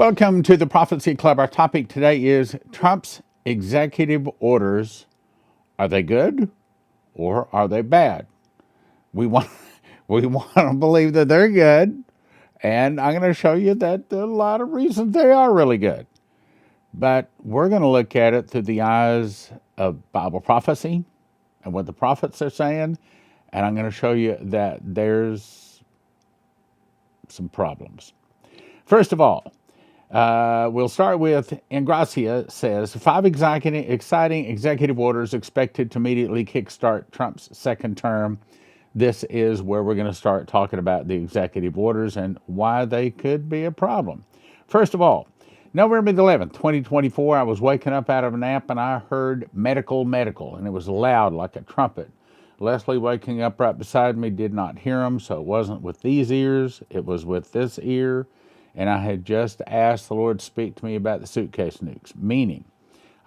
Welcome to the Prophecy Club. Our topic today is Trump's executive orders. Are they good or are they bad? We want we want to believe that they're good, and I'm going to show you that there are a lot of reasons they are really good. But we're going to look at it through the eyes of Bible prophecy and what the prophets are saying, and I'm going to show you that there's some problems. First of all, we'll start with Ingracia says 5 exciting executive orders expected to immediately kickstart Trump's second term. This is where we're going to start talking about the executive orders and why they could be a problem. First of all, November the 11th, 2024, I was waking up out of a nap and I heard medical, and it was loud like a trumpet. Leslie, waking up right beside me, did not hear him, so it wasn't with these ears, it was with this ear. And I had just asked the Lord to speak to me about the suitcase nukes, meaning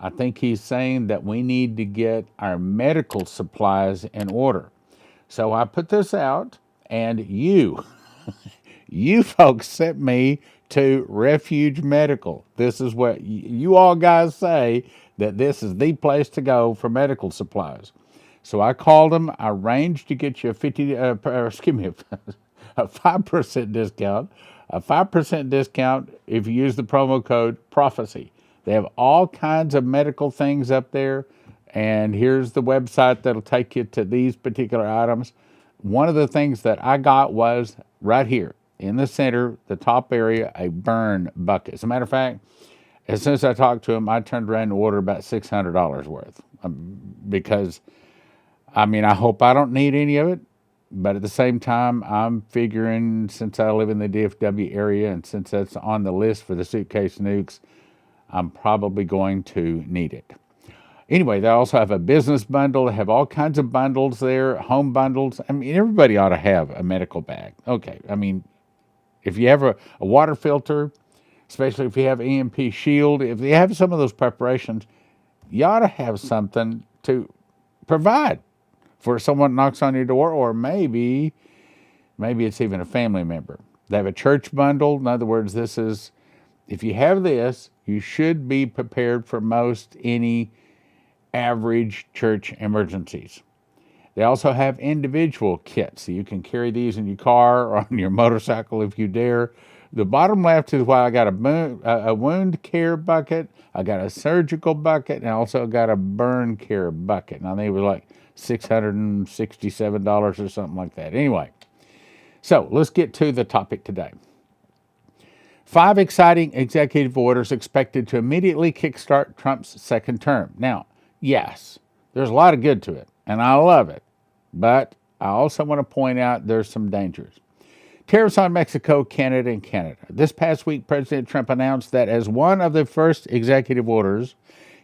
I think he's saying that we need to get our medical supplies in order. So I put this out, and you folks sent me to Refuge Medical. This is what you all guys say, that this is the place to go for medical supplies. So I called them. I arranged to get you a 5% discount. A 5% discount if you use the promo code PROPHECY. They have all kinds of medical things up there, and here's the website that'll take you to these particular items. One of the things that I got was right here in the center, the top area, a burn bucket. As a matter of fact, as soon as I talked to him, I turned around and ordered about $600 worth because, I hope I don't need any of it. But at the same time, I'm figuring, since I live in the DFW area and since that's on the list for the suitcase nukes, I'm probably going to need it. Anyway, they also have a business bundle. They have all kinds of bundles there, home bundles. Everybody ought to have a medical bag. Okay, if you have a water filter, especially if you have EMP Shield, if you have some of those preparations, you ought to have something to provide for someone knocks on your door, or maybe it's even a family member. They have a church bundle. In other words, if you have this, you should be prepared for most any average church emergencies. They also have individual kits, so you can carry these in your car or on your motorcycle if you dare. The bottom left is why I got a wound care bucket, I got a surgical bucket, and I also got a burn care bucket. And I think it was like $667 or something like that. Anyway, so let's get to the topic today. 5 exciting executive orders expected to immediately kickstart Trump's second term. Now, yes, there's a lot of good to it, and I love it. But I also want to point out there's some dangers. Tariffs on Mexico, Canada, and Canada. This past week, President Trump announced that as one of the first executive orders,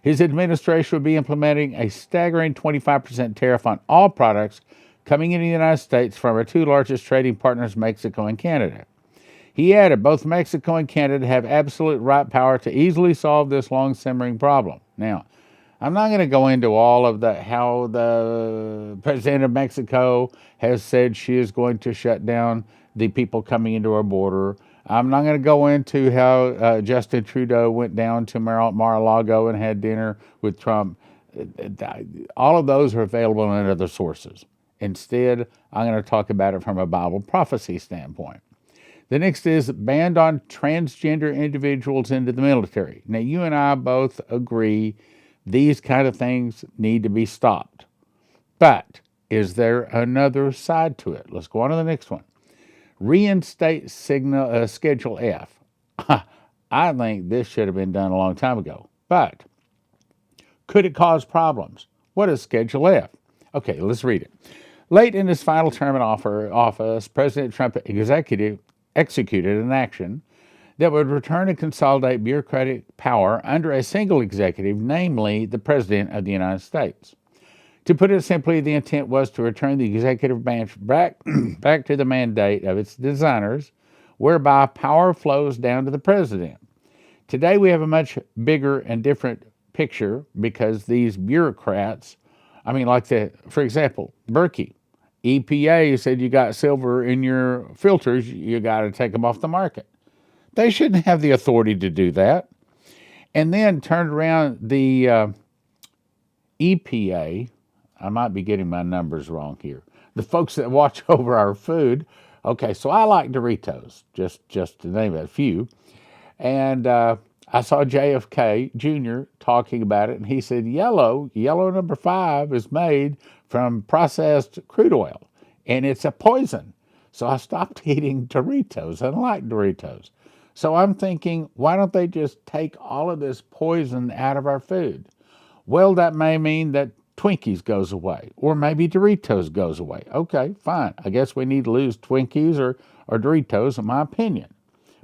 his administration would be implementing a staggering 25% tariff on all products coming into the United States from our 2 largest trading partners, Mexico and Canada. He added both Mexico and Canada have absolute right power to easily solve this long-simmering problem. Now, I'm not going to go into all of how the president of Mexico has said she is going to shut down the people coming into our border. I'm not going to go into how Justin Trudeau went down to Mar-a-Lago and had dinner with Trump. All of those are available in other sources. Instead, I'm going to talk about it from a Bible prophecy standpoint. The next is ban on transgender individuals into the military. Now, you and I both agree these kind of things need to be stopped. But is there another side to it? Let's go on to the next one. Reinstate Schedule F. I think this should have been done a long time ago. But could it cause problems? What is Schedule F? Okay, let's read it. Late in his final term in office, President Trump executed an action that would return and consolidate bureaucratic power under a single executive, namely the President of the United States. To put it simply, the intent was to return the executive branch back to the mandate of its designers, whereby power flows down to the President. Today we have a much bigger and different picture because these bureaucrats, for example, Berkey, EPA said you got silver in your filters, you got to take them off the market. They shouldn't have the authority to do that. And then turned around the EPA. I might be getting my numbers wrong here. The folks that watch over our food. Okay, so I like Doritos, just to name a few. And I saw JFK Jr. talking about it, and he said yellow number 5 is made from processed crude oil, and it's a poison. So I stopped eating Doritos. I like Doritos. So I'm thinking, why don't they just take all of this poison out of our food? Well, that may mean that Twinkies goes away, or maybe Doritos goes away. Okay, fine. I guess we need to lose Twinkies or Doritos, in my opinion.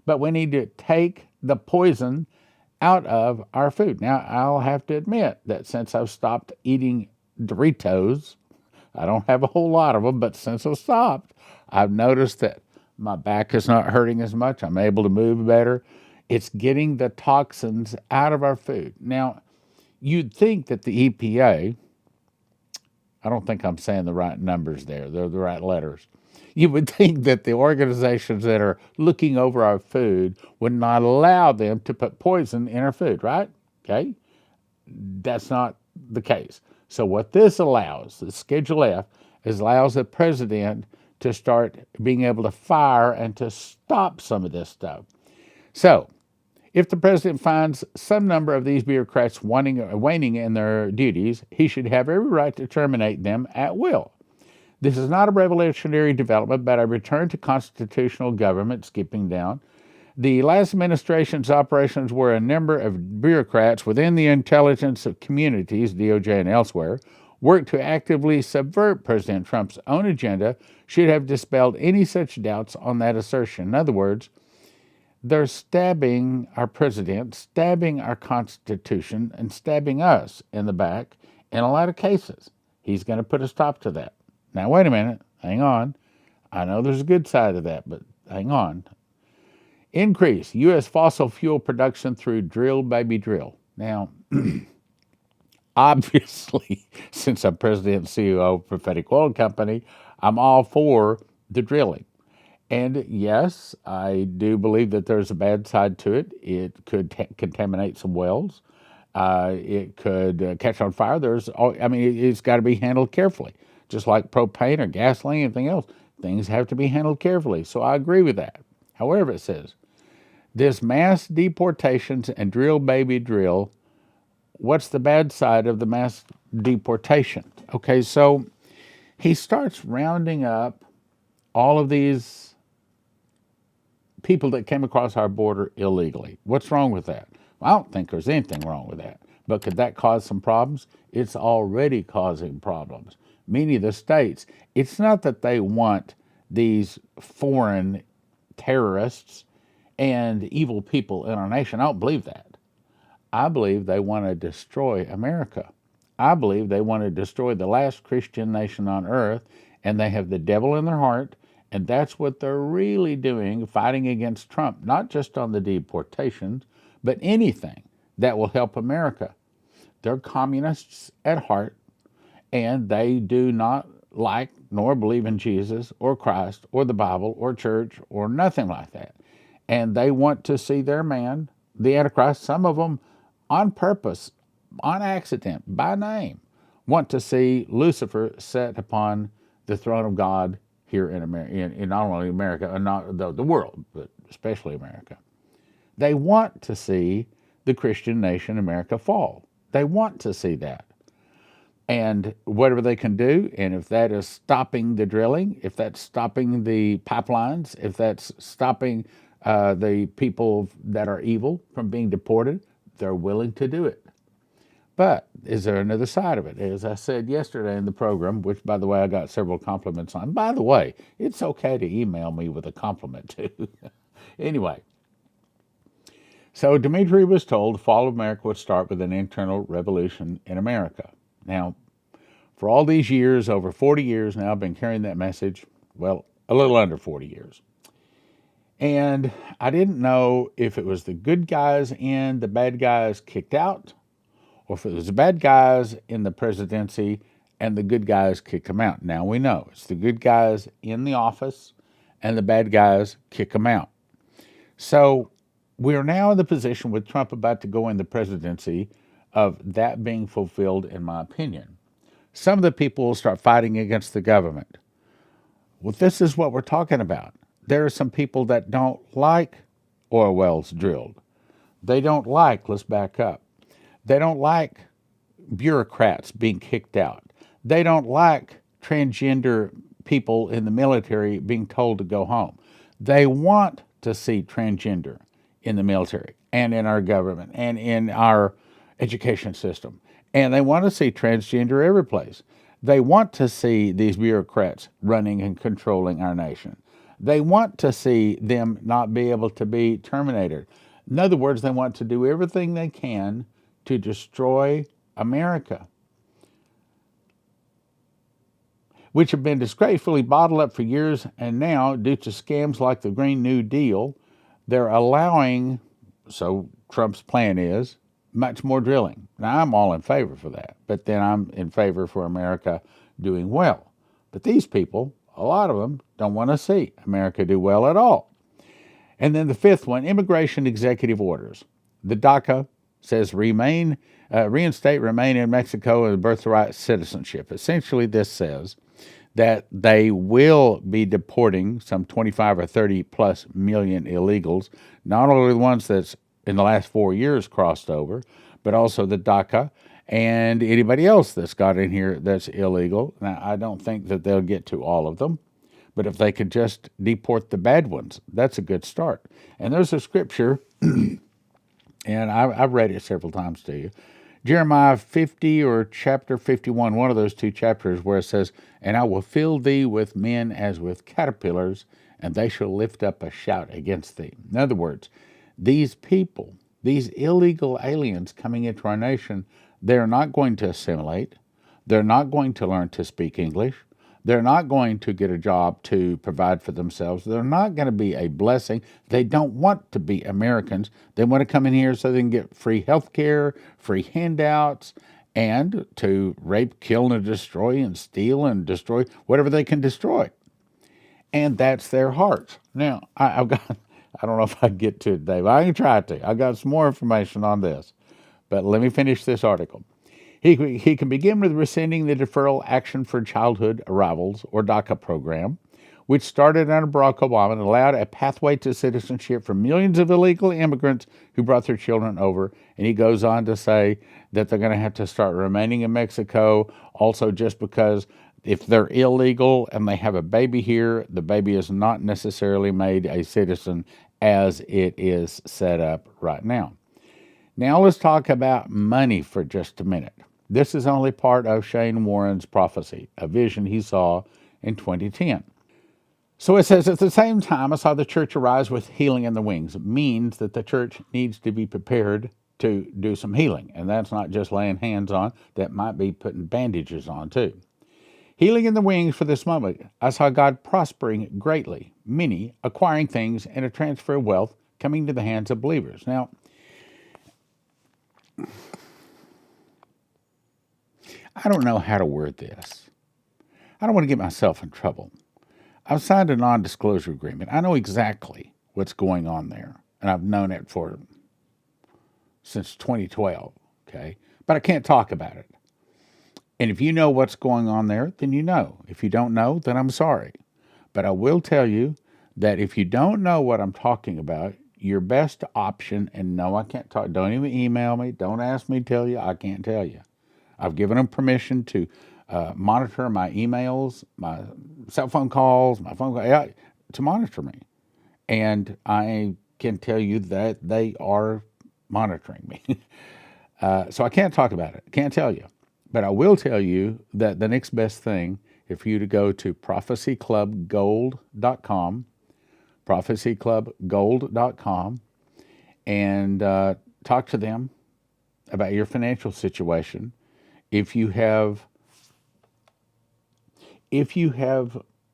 But we need to take the poison out of our food. Now, I'll have to admit that since I've stopped eating Doritos, I don't have a whole lot of them, but since I've stopped, I've noticed that my back is not hurting as much. I'm able to move better. It's getting the toxins out of our food. Now, you'd think that the EPA, I don't think I'm saying the right numbers there, they're the right letters. You would think that the organizations that are looking over our food would not allow them to put poison in our food, right? Okay? That's not the case. So what this allows, the Schedule F, is allows the president to start being able to fire and to stop some of this stuff. So if the president finds some number of these bureaucrats waning in their duties, he should have every right to terminate them at will. This is not a revolutionary development, but a return to constitutional government, skipping down. The last administration's operations where a number of bureaucrats within the intelligence of communities, DOJ and elsewhere, worked to actively subvert President Trump's own agenda should have dispelled any such doubts on that assertion. In other words, they're stabbing our president, stabbing our Constitution, and stabbing us in the back in a lot of cases. He's going to put a stop to that. Now, wait a minute. Hang on. I know there's a good side of that, but hang on. Increase U.S. fossil fuel production through drill, baby, drill. Now, obviously, since I'm president and CEO of Prophetic Oil Company, I'm all for the drilling. And yes, I do believe that there's a bad side to it. It could contaminate some wells. It could catch on fire. It's got to be handled carefully. Just like propane or gasoline, anything else, things have to be handled carefully. So I agree with that. However, it says, this mass deportations and drill, baby, drill, what's the bad side of the mass deportation? Okay, so he starts rounding up all of these people that came across our border illegally. What's wrong with that? Well, I don't think there's anything wrong with that. But could that cause some problems? It's already causing problems. Many of the states, it's not that they want these foreign terrorists and evil people in our nation. I don't believe that. I believe they want to destroy America. I believe they want to destroy the last Christian nation on earth, and they have the devil in their heart, and that's what they're really doing, fighting against Trump, not just on the deportations, but anything that will help America. They're communists at heart, and they do not like nor believe in Jesus or Christ or the Bible or church or nothing like that. And they want to see their man, the Antichrist, some of them on purpose, on accident, by name, want to see Lucifer set upon the throne of God here in America, in not only America, and not the world, but especially America. They want to see the Christian nation, America, fall. They want to see that. And whatever they can do, and if that is stopping the drilling, if that's stopping the pipelines, if that's stopping the people that are evil from being deported, they're willing to do it. But is there another side of it? As I said yesterday in the program, which, by the way, I got several compliments on. By the way, it's okay to email me with a compliment, too. Anyway, so Dmitry was told the fall of America would start with an internal revolution in America. Now, for all these years, over 40 years now, I've been carrying that message, well, a little under 40 years. And I didn't know if it was the good guys in, the bad guys kicked out, or if it was the bad guys in the presidency and the good guys kick them out. Now we know it's the good guys in the office and the bad guys kick them out. So we are now in the position with Trump about to go in the presidency of that being fulfilled, in my opinion. Some of the people will start fighting against the government. Well, this is what we're talking about. There are some people that don't like oil wells drilled. They don't like, let's back up, they don't like bureaucrats being kicked out. They don't like transgender people in the military being told to go home. They want to see transgender in the military and in our government and in our education system. And they want to see transgender every place. They want to see these bureaucrats running and controlling our nation. They want to see them not be able to be terminated. In other words, they want to do everything they can to destroy America, which have been disgracefully bottled up for years, and now, due to scams like the Green New Deal, they're allowing, so Trump's plan is, much more drilling. Now, I'm all in favor for that, but then I'm in favor for America doing well. But these people, a lot of them, don't want to see America do well at all. And then the fifth one, immigration executive orders. The DACA says reinstate, remain in Mexico, and birthright citizenship. Essentially, this says that they will be deporting some 25 or 30 plus million illegals, not only the ones that's in the last 4 years crossed over, but also the DACA and anybody else that's got in here that's illegal. Now, I don't think that they'll get to all of them, but if they could just deport the bad ones, that's a good start. And there's a scripture, and I've read it several times to you, Jeremiah 50 or chapter 51, one of those two chapters, where it says, "And I will fill thee with men as with caterpillars, and they shall lift up a shout against thee." In other words, these people, these illegal aliens coming into our nation, they're not going to assimilate. They're not going to learn to speak English. They're not going to get a job to provide for themselves. They're not going to be a blessing. They don't want to be Americans. They want to come in here so they can get free health care, free handouts, and to rape, kill, and destroy, and steal, and destroy whatever they can destroy. And that's their heart. Now, I've got, I don't know if I can get to it today, but I can try to. I've got some more information on this. But let me finish this article. He can begin with rescinding the Deferral Action for Childhood Arrivals, or DACA program, which started under Barack Obama and allowed a pathway to citizenship for millions of illegal immigrants who brought their children over. And he goes on to say that they're going to have to start remaining in Mexico, also just because if they're illegal and they have a baby here, the baby is not necessarily made a citizen as it is set up right now. Now let's talk about money for just a minute. This is only part of Shane Warren's prophecy, a vision he saw in 2010. So it says, at the same time, I saw the church arise with healing in the wings. It means that the church needs to be prepared to do some healing. And that's not just laying hands on, that might be putting bandages on too. Healing in the wings for this moment. I saw God prospering greatly, many acquiring things, and a transfer of wealth coming to the hands of believers. Now, I don't know how to word this. I don't want to get myself in trouble. I've signed a non-disclosure agreement. I know exactly what's going on there, and I've known it since 2012, okay? But I can't talk about it. And if you know what's going on there, then you know. If you don't know, then I'm sorry. But I will tell you that if you don't know what I'm talking about, your best option, and no, I can't talk, don't even email me, don't ask me to tell you, I can't tell you. I've given them permission to monitor my emails, my cell phone calls, to monitor me. And I can tell you that they are monitoring me. So I can't talk about it, can't tell you. But I will tell you that the next best thing is for you to go to prophecyclubgold.com, prophecyclubgold.com, and talk to them about your financial situation. If you have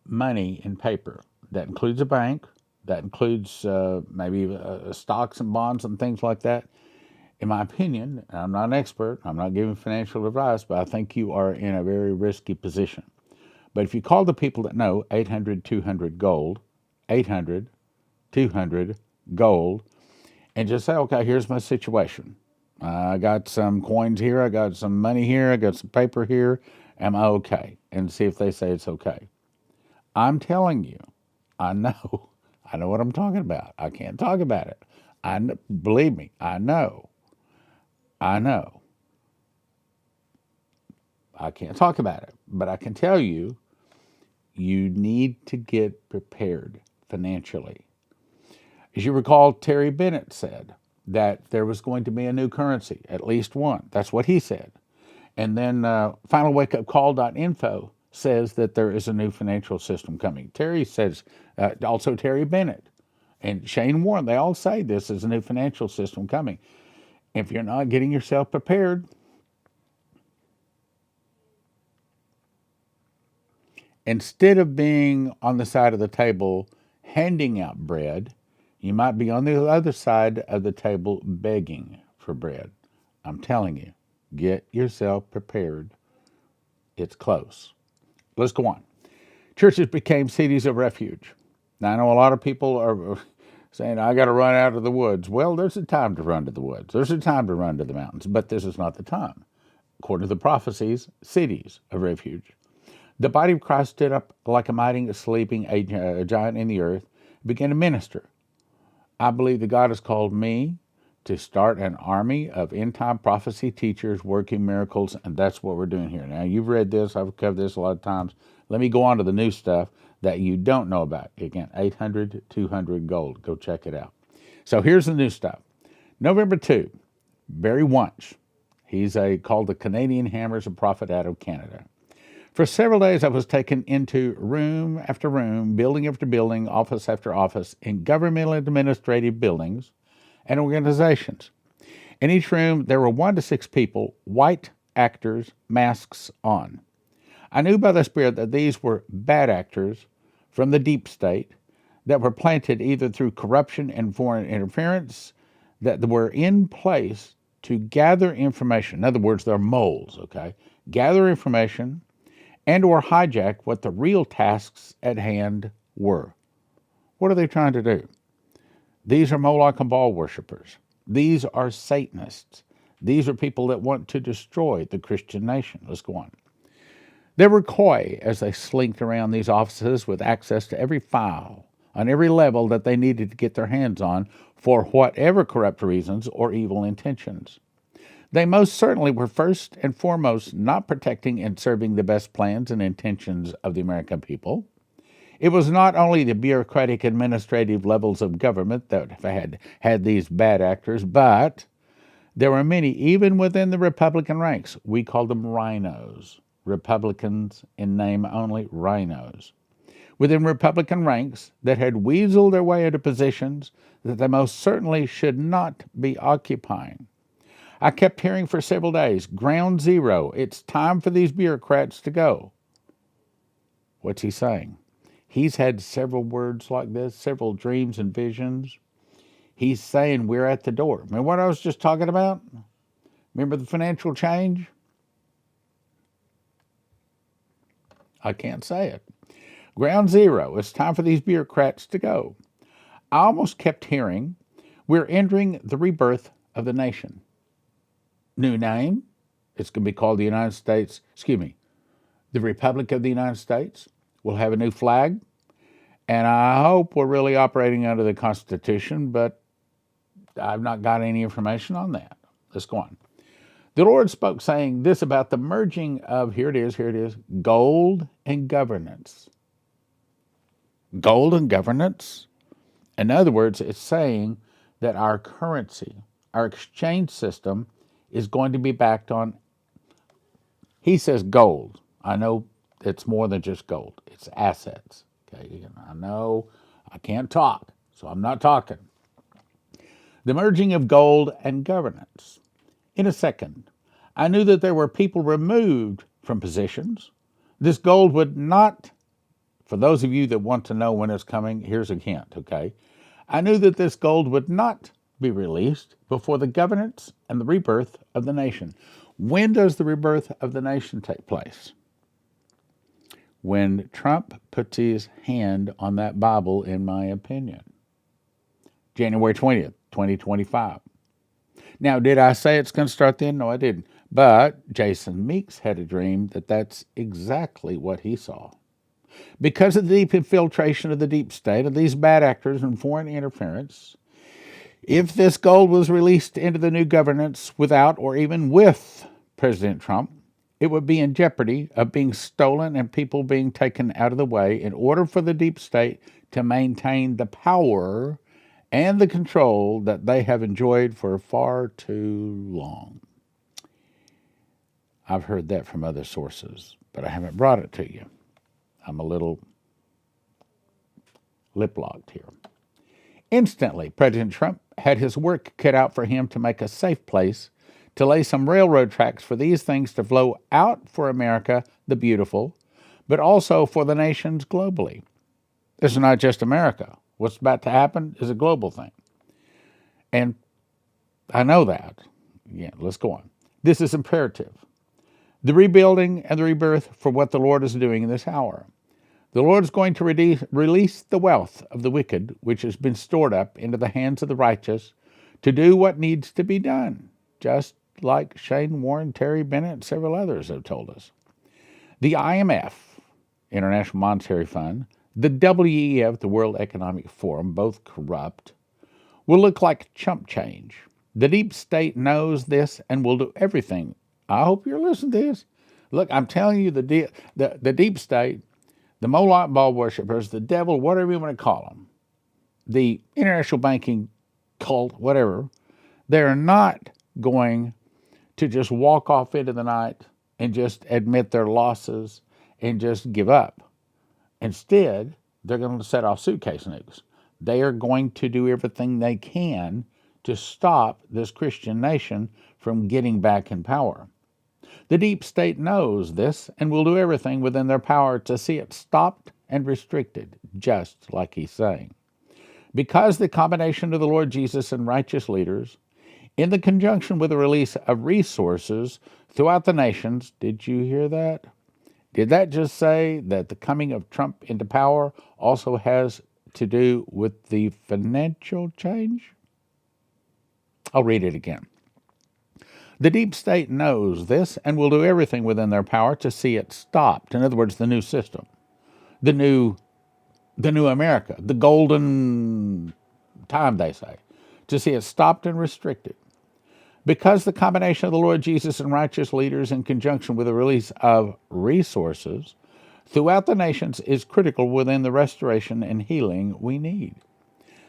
money in paper, that includes a bank, that includes maybe stocks and bonds and things like that, in my opinion, and I'm not an expert, I'm not giving financial advice, but I think you are in a very risky position. But if you call the people that know, 800-200-GOLD, 800-200-GOLD, and just say, okay, here's my situation. I got some coins here. I got some money here. I got some paper here. Am I okay? And see if they say it's okay. I'm telling you, I know. I know what I'm talking about. I can't talk about it. Believe me, I know. I know. I can't talk about it, but I can tell you, you need to get prepared financially. As you recall, Terry Bennett said that there was going to be a new currency, at least one. That's what he said. And then finalwakeupcall.info says that there is a new financial system coming. Terry says, also Terry Bennett and Shane Warren, they all say this is a new financial system coming. If you're not getting yourself prepared, instead of being on the side of the table handing out bread, you might be on the other side of the table begging for bread. I'm telling you, get yourself prepared. It's close. Let's go on. Churches became cities of refuge. Now, I know a lot of people are saying, I got to run out of the woods. Well, there's a time to run to the woods. There's a time to run to the mountains, but this is not the time. According to the prophecies, cities of refuge. The body of Christ stood up like a mighty sleeping a giant in the earth, began to minister. I believe that God has called me to start an army of end-time prophecy teachers working miracles, and that's what we're doing here. Now, you've read this. I've covered this a lot of times. Let me go on to the new stuff that you don't know about. Again, 800-200 gold. Go check it out. So here's the new stuff. November 2, Barry Wunsch. He's called the Canadian Hammers, a prophet out of Canada. For several days, I was taken into room after room, building after building, office after office, in governmental administrative buildings and organizations. In each room, there were 1 to 6 people, white actors, masks on. I knew by the Spirit that these were bad actors from the deep state that were planted either through corruption and foreign interference, that were in place to gather information. In other words, they're moles, okay? Gather information and or hijack what the real tasks at hand were. What are they trying to do? These are Moloch and Baal worshipers. These are Satanists. These are people that want to destroy the Christian nation. Let's go on. They were coy as they slinked around these offices with access to every file on every level that they needed to get their hands on for whatever corrupt reasons or evil intentions. They most certainly were first and foremost not protecting and serving the best plans and intentions of the American people. It was not only the bureaucratic administrative levels of government that had these bad actors, but there were many, even within the Republican ranks. We called them rhinos. Republicans in name only, rhinos. Within Republican ranks that had weaseled their way into positions that they most certainly should not be occupying. I kept hearing for several days, ground zero, it's time for these bureaucrats to go. What's he saying? He's had several words like this, several dreams and visions. He's saying we're at the door. Remember what I was just talking about? Remember the financial change? I can't say it. Ground zero, it's time for these bureaucrats to go. I almost kept hearing, we're entering the rebirth of the nation. New name, it's going to be called the the Republic of the United States. We'll have a new flag, and I hope we're really operating under the Constitution, but I've not got any information on that. Let's go on. The Lord spoke saying this about the merging of, here it is, gold and governance. Gold and governance? In other words, it's saying that our currency, our exchange system, is going to be backed on, he says gold. I know it's more than just gold. It's assets. Okay, I know I can't talk, so I'm not talking. The merging of gold and governance. In a second, I knew that there were people removed from positions. This gold would not, for those of you that want to know when it's coming, here's a hint, okay? I knew that this gold would not be released before the governance and the rebirth of the nation. When does the rebirth of the nation take place? When Trump puts his hand on that Bible, in my opinion. January 20th. 2025. Now, did I say it's going to start then? No, I didn't. But Jason Meeks had a dream that that's exactly what he saw. Because of the deep infiltration of the deep state, of these bad actors and foreign interference, if this gold was released into the new governance without or even with President Trump, it would be in jeopardy of being stolen and people being taken out of the way in order for the deep state to maintain the power and the control that they have enjoyed for far too long. I've heard that from other sources, but I haven't brought it to you. I'm a little lip-locked here. Instantly, President Trump had his work cut out for him to make a safe place to lay some railroad tracks for these things to flow out for America, the beautiful, but also for the nations globally. This is not just America. What's about to happen is a global thing. And I know that. Yeah, let's go on. This is imperative. The rebuilding and the rebirth for what the Lord is doing in this hour. The Lord is going to release the wealth of the wicked, which has been stored up, into the hands of the righteous to do what needs to be done, just like Shane Warren, Terry Bennett, and several others have told us. The IMF, International Monetary Fund, the WEF, the World Economic Forum, both corrupt, will look like chump change. The deep state knows this and will do everything. I hope you're listening to this. Look, I'm telling you, the deep state, the Moloch ball worshippers, the devil, whatever you want to call them, the international banking cult, whatever, they're not going to just walk off into the night and just admit their losses and just give up. Instead, they're going to set off suitcase nukes. They are going to do everything they can to stop this Christian nation from getting back in power. The deep state knows this and will do everything within their power to see it stopped and restricted, just like he's saying. Because the combination of the Lord Jesus and righteous leaders, in the conjunction with the release of resources throughout the nations, did you hear that? Did that just say that the coming of Trump into power also has to do with the financial change? I'll read it again. The deep state knows this and will do everything within their power to see it stopped. In other words, the new system, the new America, the golden time, they say, to see it stopped and restricted. Because the combination of the Lord Jesus and righteous leaders in conjunction with the release of resources throughout the nations is critical within the restoration and healing we need.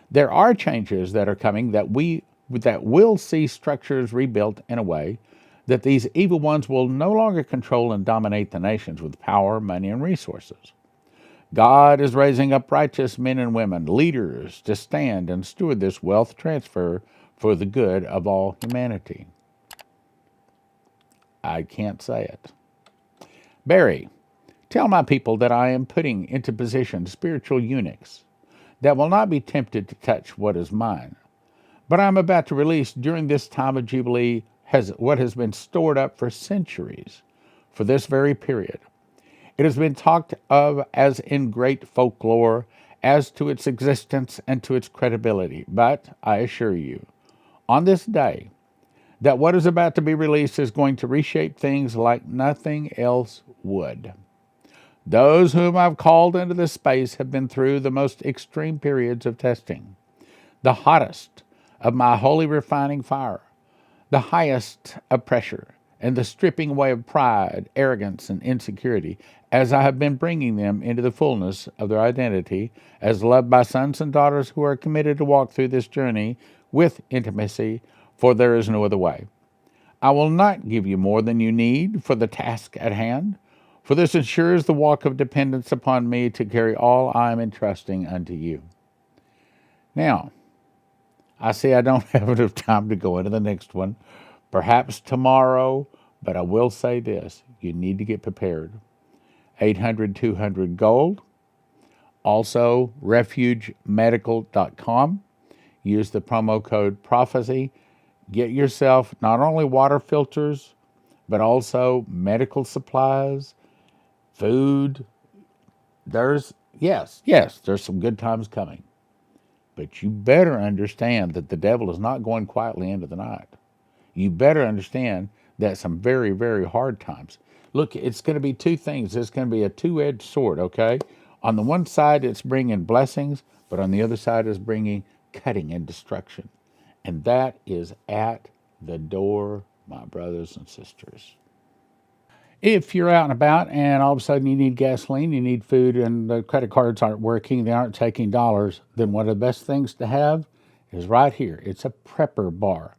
There are changes that are coming that will see structures rebuilt in a way that these evil ones will no longer control and dominate the nations with power, money, and resources. God is raising up righteous men and women, leaders, to stand and steward this wealth transfer for the good of all humanity. I can't say it. Barry, tell my people that I am putting into position spiritual eunuchs that will not be tempted to touch what is mine. But I'm about to release during this time of Jubilee what has been stored up for centuries for this very period. It has been talked of as in great folklore as to its existence and to its credibility. But I assure you, on this day, that what is about to be released is going to reshape things like nothing else would. Those whom I've called into this space have been through the most extreme periods of testing, the hottest of my holy refining fire, the highest of pressure, and the stripping away of pride, arrogance, and insecurity, as I have been bringing them into the fullness of their identity as loved by sons and daughters who are committed to walk through this journey with intimacy, for there is no other way. I will not give you more than you need for the task at hand, for this ensures the walk of dependence upon me to carry all I am entrusting unto you. Now, I see I don't have enough time to go into the next one, perhaps tomorrow, but I will say this, you need to get prepared. 800-200-GOLD. Also, refugemedical.com. Use the promo code PROPHECY. Get yourself not only water filters, but also medical supplies, food. There's some good times coming. But you better understand that the devil is not going quietly into the night. You better understand that some very, very hard times. Look, it's going to be two things. It's going to be a two-edged sword, okay? On the one side, it's bringing blessings, but on the other side is bringing cutting and destruction. And that is at the door, my brothers and sisters. If you're out and about and all of a sudden you need gasoline, you need food, and the credit cards aren't working, they aren't taking dollars, then one of the best things to have is right here. It's a prepper bar.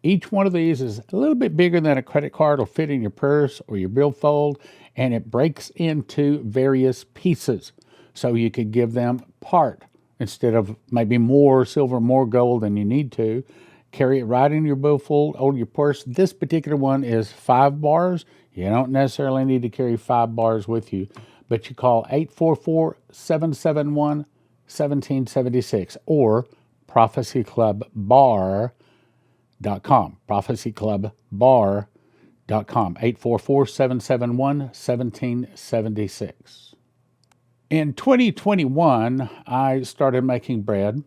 Each one of these is a little bit bigger than a credit card. Will fit in your purse or your billfold, and it breaks into various pieces. So you could give them part instead of maybe more silver, more gold than you need to. Carry it right in your billfold or your purse. This particular one is 5 bars. You don't necessarily need to carry 5 bars with you, but you call 844-771-1776 or prophecyclubbar.com. prophecyclubbar.com, 844-771-1776. In 2021, I started making bread,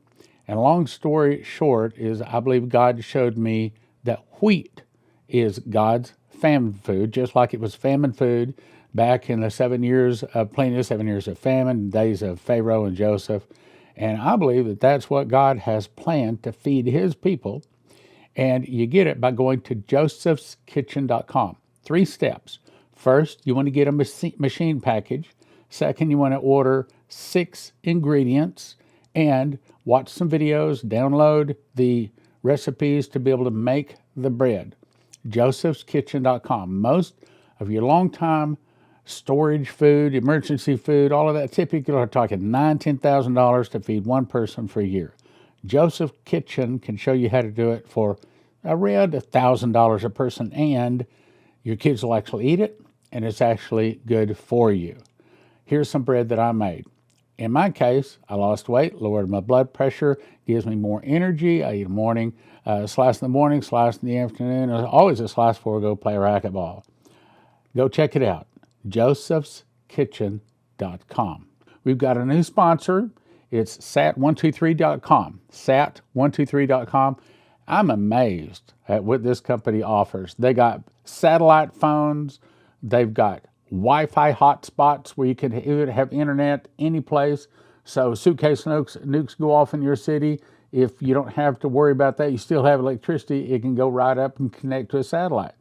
and long story short is I believe God showed me that wheat is God's famine food, just like it was famine food back in the 7 years of plenty, 7 years of famine, days of Pharaoh and Joseph. And I believe that that's what God has planned to feed his people. And you get it by going to josephskitchen.com. 3 steps. First, you want to get a machine package. Second, you want to order 6 ingredients and watch some videos, download the recipes to be able to make the bread. josephskitchen.com. Most of your long-time storage food, emergency food, all of that, typically are talking $9,000, $10,000 to feed one person for a year. Joseph Kitchen can show you how to do it for around $1,000 a person, and your kids will actually eat it, and it's actually good for you. Here's some bread that I made. In my case, I lost weight, lowered my blood pressure, gives me more energy. I eat a morning, slice in the morning, slice in the afternoon. There's always a slice before I go play racquetball. Go check it out, josephskitchen.com. We've got a new sponsor. It's sat123.com, sat123.com. I'm amazed at what this company offers. They got satellite phones. They've got Wi-Fi hotspots where you can have internet any place. So suitcase nukes go off in your city. If you don't have to worry about that, you still have electricity. It can go right up and connect to a satellite.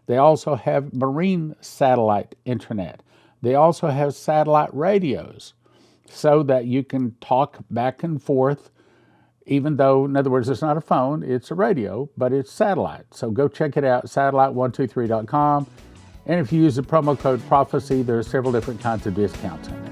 They also have marine satellite internet. They also have satellite radios so that you can talk back and forth, even though, in other words, it's not a phone, it's a radio, but it's satellite. So go check it out, satellite123.com. And if you use the promo code PROPHECY, there are several different kinds of discounts in there.